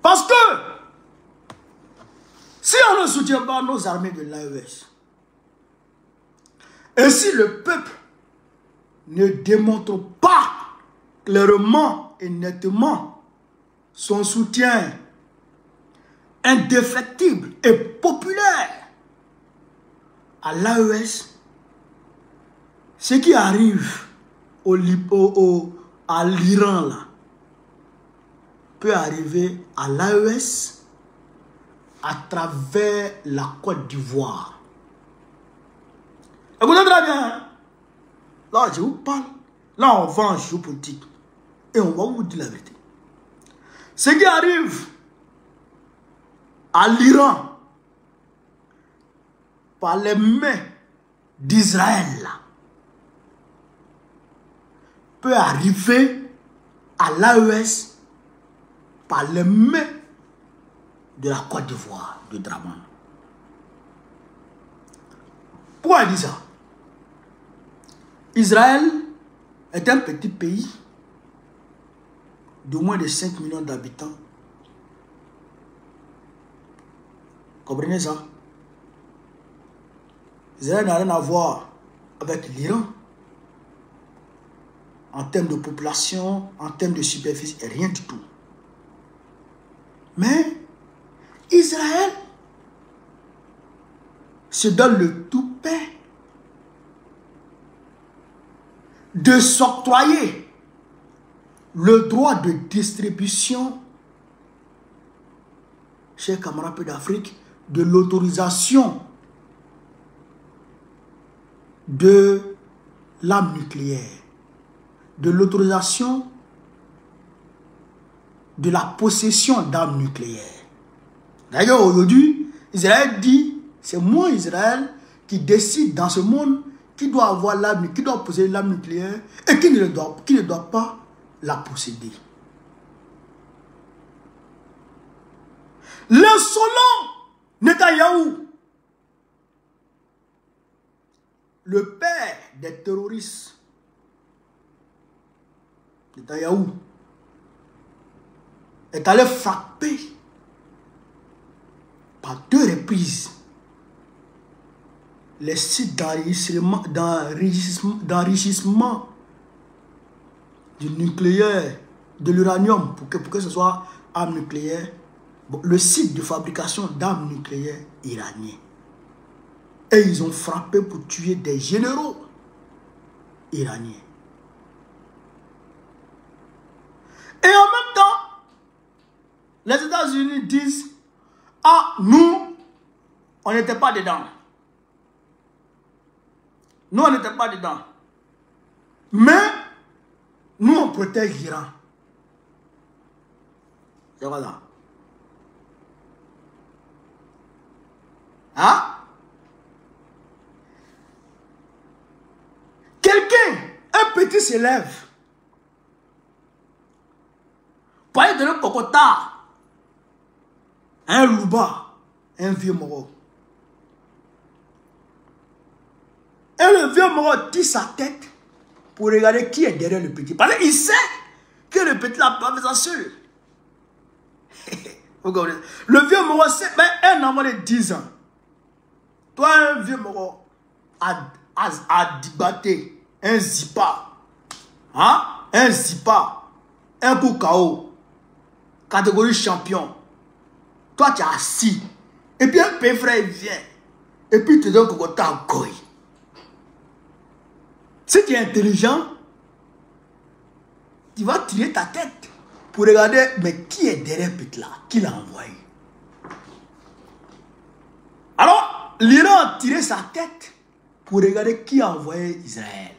Parce que si on ne soutient pas nos armées de l'AES, et si le peuple ne démontre pas clairement et nettement son soutien indéfectible et populaire à l'AES, ce qui arrive à l'Iran là peut arriver à l'AES à travers la Côte d'Ivoire. Écoutez très bien. Là, je vous parle. Là, on va en géopolitique. Et on va vous dire la vérité. Ce qui arrive à l'Iran par les mains d'Israël peut arriver à l'AES par les mains de la Côte d'Ivoire, de Draman. Pourquoi il dit ça? Israël est un petit pays de moins de 5 millions d'habitants. Comprenez ça? Israël n'a rien à voir avec l'Iran. En termes de population, en termes de superficie, rien du tout. Mais Israël se donne le toupet de s'octroyer le droit de distribution chers camarades d'Afrique, de l'autorisation de l'arme nucléaire, de l'autorisation de la possession d'armes nucléaires. D'ailleurs, aujourd'hui, Israël dit, c'est moi, Israël, qui décide dans ce monde qui doit avoir l'arme, qui doit posséder l'arme nucléaire et qui ne doit pas la posséder. L'insolent Netanyahou, le père des terroristes, Netanyahou, est allé frapper par 2 reprises les sites d'enrichissement du nucléaire, de l'uranium, pour que ce soit arme nucléaire, le site de fabrication d'armes nucléaires iraniennes. Et ils ont frappé pour tuer des généraux iraniens. Et en même temps, les États-Unis disent, ah, nous, on n'était pas dedans. Nous, on n'était pas dedans. Mais, nous, on protège l'Iran. C'est quoi ça? Hein? Quelqu'un, un petit s'élève, pour aller donner Kokota, un louba, un vieux moro. Et le vieux moro tire sa tête pour regarder qui est derrière le petit. Parce qu'il sait que le petit n'a pas fait ça seul. Le vieux moro, c'est un enfant de 10 ans. Toi, un vieux moro, à dibater, un zipa, hein? Un zipa, un coup KO, catégorie champion. Toi, tu es assis. Et puis un père frère vient. Et puis il te donne Kokota en goy. Si tu es intelligent, tu vas tirer ta tête pour regarder, mais qui est derrière Petit là? Qui l'a envoyé? Alors, l'Iran a tiré sa tête pour regarder qui a envoyé Israël.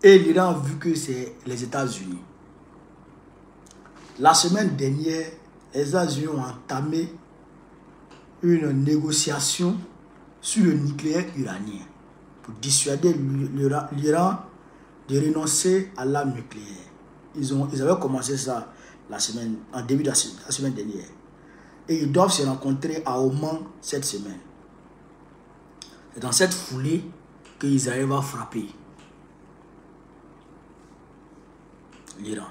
Et l'Iran a vu que c'est les États-Unis. La semaine dernière, les États-Unis ont entamé une négociation sur le nucléaire iranien pour dissuader l'Iran de renoncer à l'arme nucléaire. Ils avaient commencé ça en début de la semaine dernière. Et ils doivent se rencontrer à Oman cette semaine. C'est dans cette foulée que Israël va frapper l'Iran.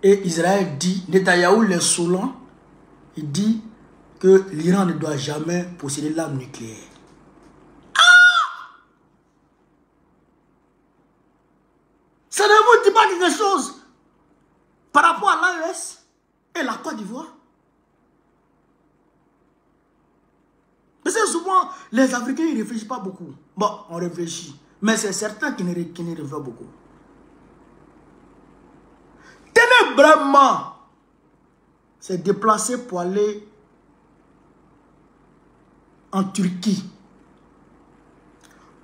Et Israël dit, Netanyahou l'insolent, il dit que l'Iran ne doit jamais posséder l'arme nucléaire. Ah! Ça ne vous dit pas quelque chose par rapport à l'AES et la Côte d'Ivoire? Parce que souvent, les Africains ne réfléchissent pas beaucoup. Bon, on réfléchit. Mais c'est certain qu'ils ne réfléchissent pas beaucoup. Ténébrement s'est déplacé pour aller en Turquie.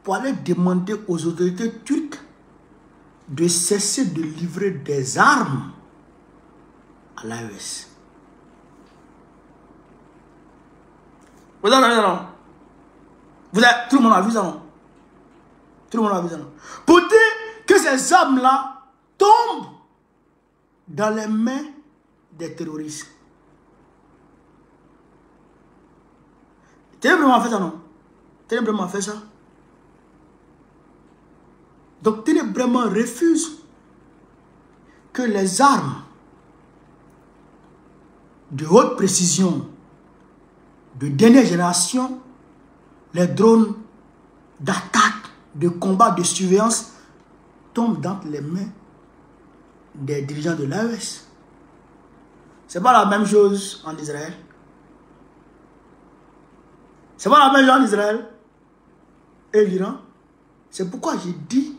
Pour aller demander aux autorités turques de cesser de livrer des armes à l'AES. Vous avez non? Tout le monde a vu ça, non? Tout le monde a vu ça, non? Pour dire que ces armes-là tombent dans les mains des terroristes. Ténébrement fait ça, non? Ténébrement fait ça. Donc Ténébrement refuse que les armes de haute précision, de dernière génération, les drones d'attaque, de combat, de surveillance, tombent dans les mains des dirigeants de l'AES. C'est pas la même chose en Israël. C'est pas la même chose en Israël et l'Iran. C'est pourquoi j'ai dit,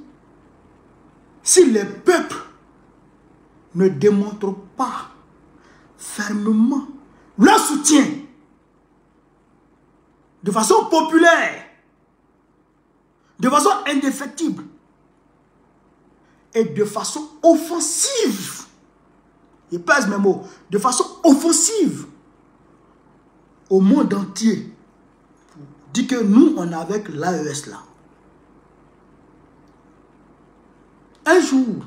si les peuples ne démontrent pas fermement leur soutien de façon populaire, de façon indéfectible et de façon offensive. Je pèse mes mots. De façon offensive au monde entier. Dit que nous, on est avec l'AES là. Un jour,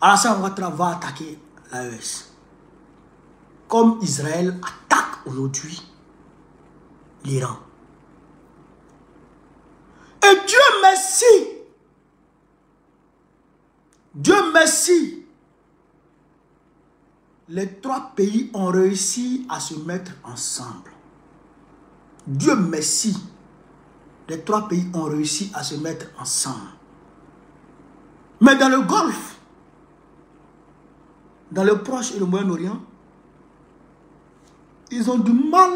Alassane Ouattara va attaquer l'AES. Comme Israël attaque aujourd'hui l'Iran. Et Dieu merci, les trois pays ont réussi à se mettre ensemble. Dieu merci, les trois pays ont réussi à se mettre ensemble. Mais dans le Golfe, dans le Proche et le Moyen-Orient, ils ont du mal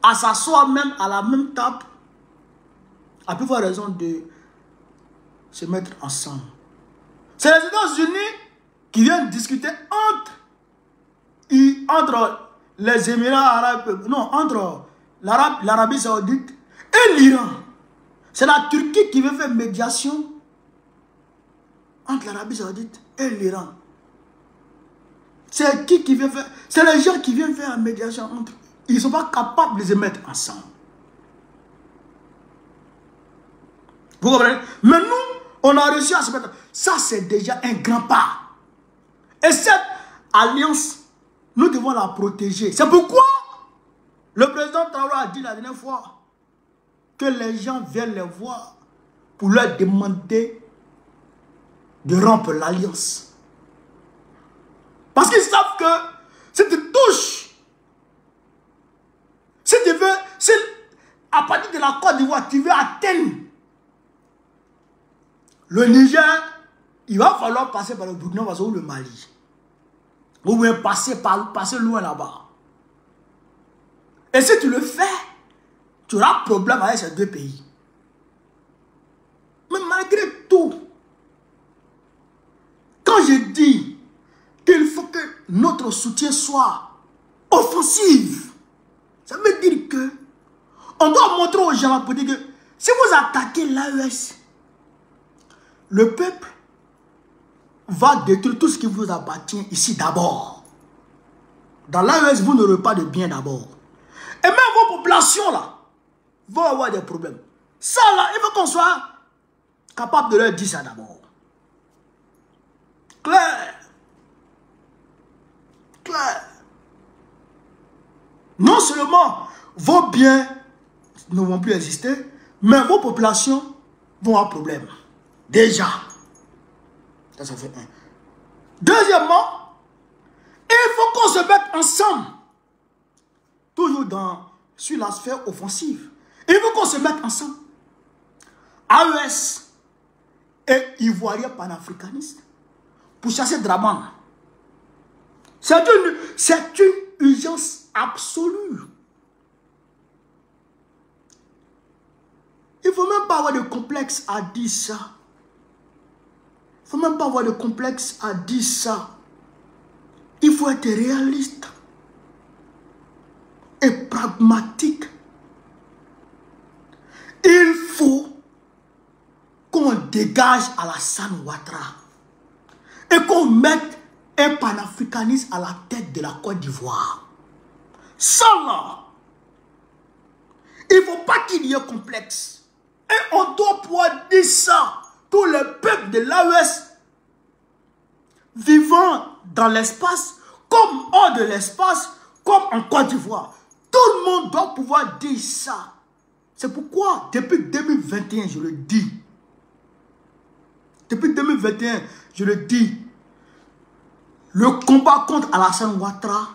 à s'asseoir même à la même table, à plusieurs raisons de se mettre ensemble. C'est les États-Unis qui viennent discuter entre les Émirats arabes, non, entre l'Arabie Saoudite et l'Iran. C'est la Turquie qui veut faire médiation entre l'Arabie Saoudite et l'Iran. C'est qui veut faire? C'est les gens qui viennent faire la médiation entre eux. Ils ne sont pas capables de se mettre ensemble. Vous comprenez? Mais nous, on a réussi à se mettre. Ça, c'est déjà un grand pas. Et cette alliance, nous devons la protéger. C'est pourquoi le président Traoré a dit la dernière fois que les gens viennent les voir pour leur demander de rompre l'alliance. Parce qu'ils savent que si tu touches, si tu veux, si à partir de la Côte d'Ivoire, tu veux atteindre le Niger, il va falloir passer par le Burkina Faso ou le Mali. Ou bien passer loin là-bas. Et si tu le fais, tu auras problème avec ces deux pays. Mais malgré tout, quand je dis qu'il faut que notre soutien soit offensif, ça veut dire que on doit montrer aux gens pour dire que si vous attaquez l'AES, le peuple va détruire tout ce qui vous appartient ici d'abord. Dans l'AES, vous n'aurez pas de bien d'abord. Et même vos populations là vont avoir des problèmes. Ça là, il faut qu'on soit capable de leur dire ça d'abord. Clair. Clair. Non seulement vos biens ne vont plus exister, mais vos populations vont avoir problème. Déjà. Ça fait un. Deuxièmement, il faut qu'on se mette ensemble. Toujours sur la sphère offensive. Il faut qu'on se mette ensemble. AES et Ivoiriens panafricanistes pour chasser Draman. C'est une urgence absolue. Il ne faut même pas avoir de complexe à dire ça. Il ne faut même pas avoir de complexe à dire ça. Il faut être réaliste et pragmatique. Il faut qu'on dégage Alassane Ouattara et qu'on mette un panafricaniste à la tête de la Côte d'Ivoire. Ça là, il ne faut pas qu'il y ait complexe. Et on doit pouvoir dire ça. Tous les peuples de l'AES vivant dans l'espace, comme hors de l'espace, comme en Côte d'Ivoire. Tout le monde doit pouvoir dire ça. C'est pourquoi, depuis 2021, je le dis. Depuis 2021, je le dis. Le combat contre Alassane Ouattara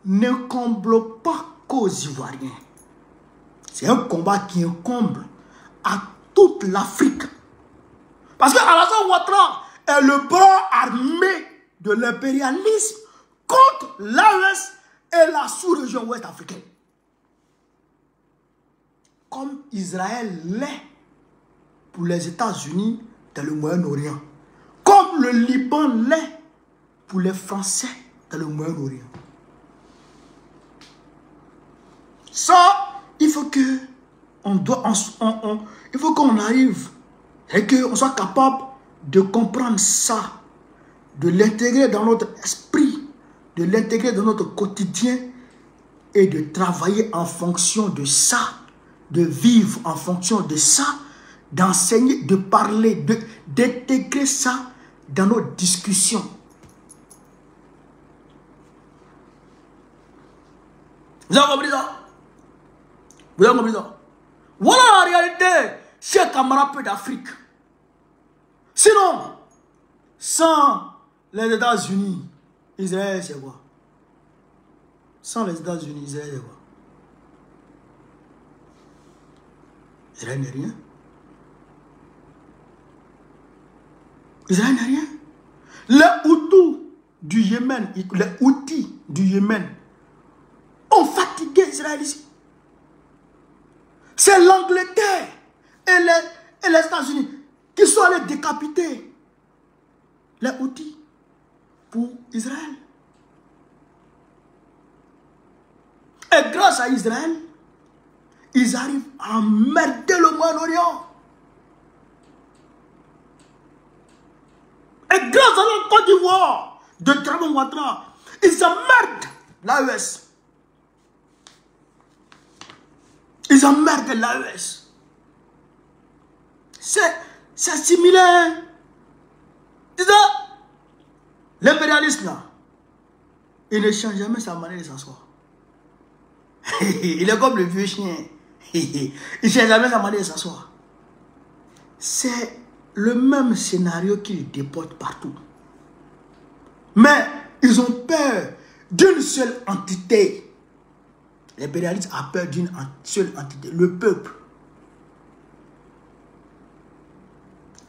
ne comble pas qu'aux Ivoiriens. C'est un combat qui incombe à toute l'Afrique. Parce que Alassane Ouattara est le bras armé de l'impérialisme contre l'AES et la sous-région ouest africaine. Comme Israël l'est pour les États-Unis dans le Moyen-Orient. Comme le Liban l'est pour les Français dans le Moyen-Orient. Ça, il faut que il faut qu'on arrive et qu'on soit capable de comprendre ça, de l'intégrer dans notre esprit, de l'intégrer dans notre quotidien et de travailler en fonction de ça, de vivre en fonction de ça, d'enseigner, de parler, d'intégrer ça dans nos discussions. Vous avez compris ça? Vous avez compris ça? Voilà la réalité, chers camarades d'Afrique. Sinon, sans les États-Unis, Israël c'est quoi? Sans les États-Unis, Israël c'est quoi? Israël n'est rien. Israël n'est rien. Les Houthis du Yémen, les Houthis du Yémen ont fatigué Israël ici. C'est l'Angleterre et les États-Unis qui sont allés décapiter les Houthis pour Israël. Et grâce à Israël, ils arrivent à emmerder le Moyen-Orient. Et grâce à la Côte d'Ivoire de Dragon Ouattara, ils emmerdent l'AES. Ils emmerdent l'AES. C'est similaire. C'est ça. L'impérialisme là, il ne change jamais sa manière de s'asseoir. Il est comme le vieux chien. Il ne change jamais sa manière de s'asseoir. C'est le même scénario qu'ils déportent partout. Mais ils ont peur d'une seule entité. L'impérialisme a peur d'une seule entité, le peuple.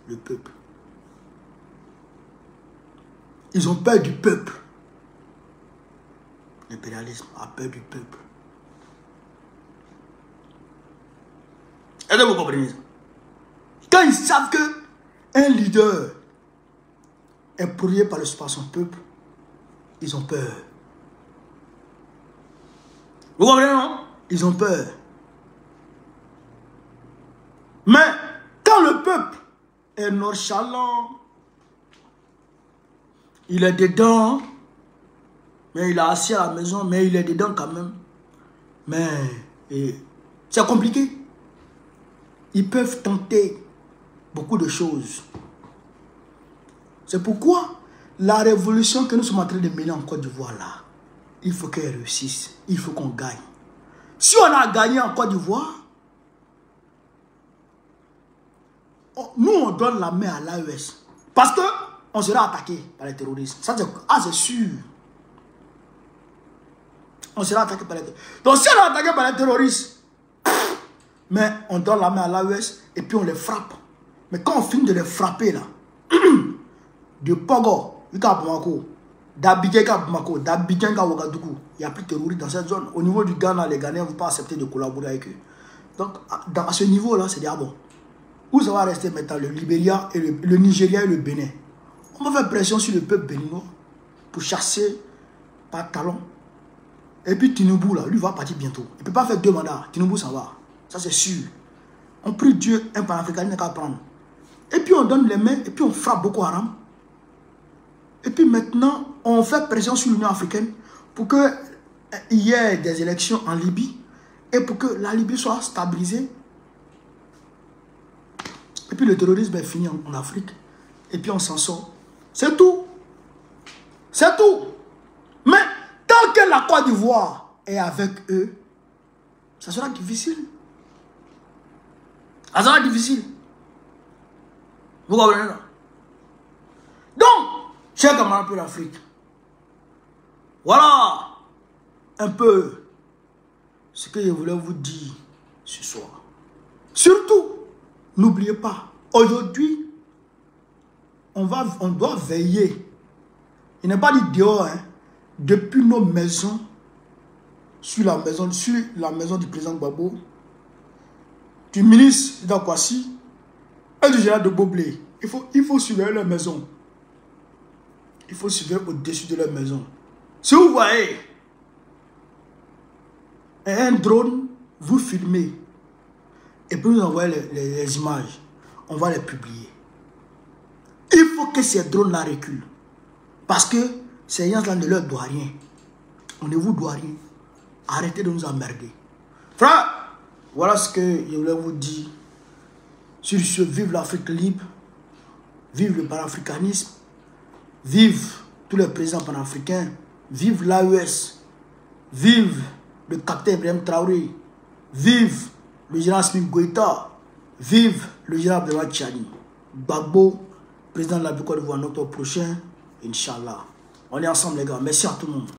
Le peuple. Ils ont peur du peuple. L'impérialisme a peur du peuple. Est-ce que vous comprenez ça? Quand ils savent qu'un leader est pourrié par son peuple, ils ont peur. Vous comprenez, non? Ils ont peur. Mais quand le peuple est nonchalant, il est dedans, mais il est assis à la maison, mais il est dedans quand même. Mais c'est compliqué. Ils peuvent tenter beaucoup de choses. C'est pourquoi la révolution que nous sommes en train de mener en Côte d'Ivoire là, il faut qu'elle réussisse. Il faut qu'on gagne. Si on a gagné en Côte d'Ivoire, nous on donne la main à l'AES. Parce qu'on sera attaqué par les terroristes. Ça c'est sûr. On sera attaqué par les terroristes. Donc si on est attaqué par les terroristes, mais on donne la main à l'AES et puis on les frappe. Mais quand on finit de les frapper là, de Pogo, d'Abidjan, Ouagadougou, il n'y a plus de terroristes dans cette zone. Au niveau du Ghana, les Ghanéens ne vont pas accepter de collaborer avec eux. Donc à ce niveau là, c'est déjà bon. Où ça va rester maintenant le Libéria, et le Nigeria et le Bénin? On va faire pression sur le peuple béninois pour chasser par talon. Et puis Tinubu là, lui va partir bientôt. Il ne peut pas faire 2 mandats. Tinubu s'en va. Ça c'est sûr. On prie Dieu, un panafricain n'a qu'à prendre. Et puis on donne les mains, et puis on frappe Boko Haram. Et puis maintenant, on fait pression sur l'Union africaine pour qu'il y ait des élections en Libye et pour que la Libye soit stabilisée. Et puis le terrorisme est fini en Afrique. Et puis on s'en sort. C'est tout. C'est tout. Mais tant que la Côte d'Ivoire est avec eux, ça sera difficile. Ça sera difficile. Vous comprenez? Donc, chers camarades de l'Afrique, voilà un peu ce que je voulais vous dire ce soir. Surtout, n'oubliez pas, aujourd'hui, on doit veiller. Il n'est pas dit dehors, hein, depuis nos maisons, sur la maison du président Gbagbo, du ministre d'Akwasi et du général de Boblé. Il faut surveiller leur maison. Il faut surveiller au-dessus de leur maison. Si vous voyez un drone, vous filmez et puis vous envoyez les images, on va les publier. Il faut que ces drones-là reculent. Parce que ces gens-là ne leur doivent rien. On ne vous doit rien. Arrêtez de nous emmerder. Frère, voilà ce que je voulais vous dire. Sur ce, vive l'Afrique libre. Vive le panafricanisme. Vive tous les présidents panafricains. Vive l'AES. Vive le capitaine Ibrahim Traoré. Vive le général Smith Goïta. Vive le général Abdelwahid Tchani. Gbagbo, président de la Côte d'Ivoire, notre prochain. Inch'Allah. On est ensemble les gars. Merci à tout le monde.